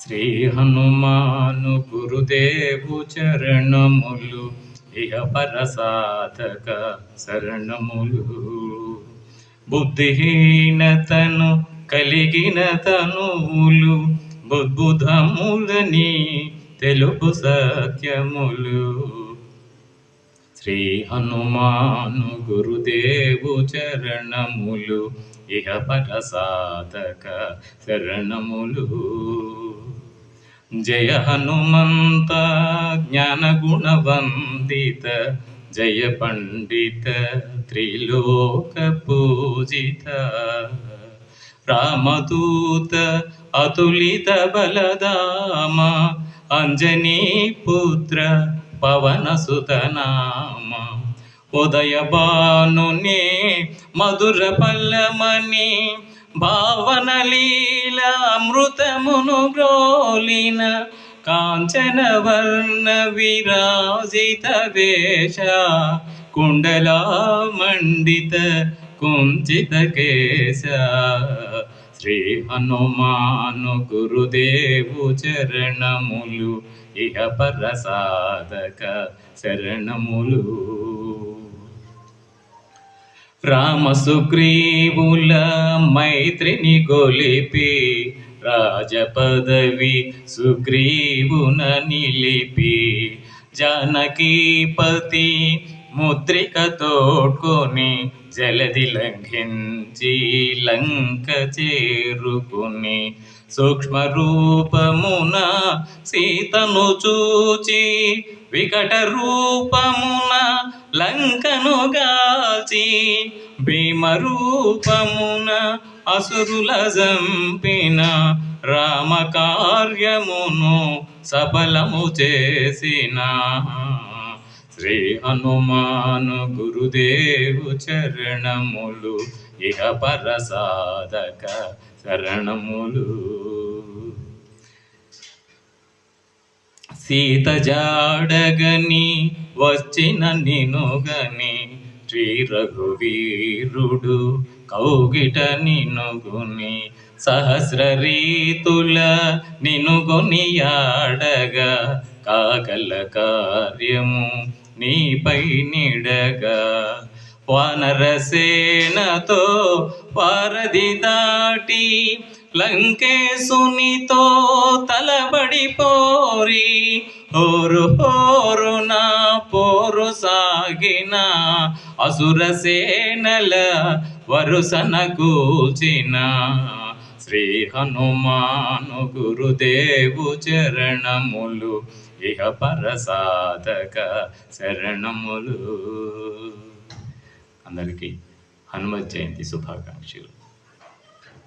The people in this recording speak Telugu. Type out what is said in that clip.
శ్రీ హనుమాను గురుదేవు చరణములు ఇహ పరసాధక శరణములు. బుద్ధిహీనతను కలిగిన తనువులు బుద్బుధములని తెలుపు సత్యములు. శ్రీ హనుమాను గురుదేవు చరణములు ఇహ పరసాధక శరణములు. జయ హనుమంత జ్ఞాన గుణవందిత జయ పండిత త్రిలోక పూజిత. రామదూత అతులిత బలదామ అంజనీ పుత్ర పవన సుతనామ. ఉదయ భానుని మధుర పల్లమని భావన లీల అమృతమును బ్రోలిన. కాంచన వర్ణ విరాజిత వేష కుండలా మండిత కుంచిత కేశ. శ్రీ హనుమాను గురుదేవు చరణములు ఇహ పరసాధక శరణములు. రామ సుగ్రీవుల మైత్రిని గొలిపి రాజపదవి సుగ్రీవున నిలిపి. జానకీపతి ముద్రిక తోడ్కొని జలది లంఘించి లంక చేరుకుని. సూక్ష్మ రూపమున సీతను చూచి వికట రూపమున లంకను గాల్చి. భీమ రూపమున అసురుల జంపిన రామ కార్యమును సఫలము చేసిన. శ్రీ హనుమాను గురుదేవు చరణములు ఇహ పరసాధక శరణములు. సీత జాడగని వచ్చిన నినుగని శ్రీ రఘువీరుడు కౌగిట నినుగుని. సహస్ర రీతుల నినుగొని ఆడగా కాకల కార్యము నీపై నిడగా. వానరసేనతో వారధి దాటి లంకేశునితో తలబడి పోరి. హోరు హోరున పోరు సాగిన అసుర సేనల వరుసన కూల్చిన. శ్రీ హనుమాను గురుదేవు చరణములు ఇహ పరసాధక శరణములు. అందరికీ హనుమత్ జయంతి శుభాకాంక్షలు.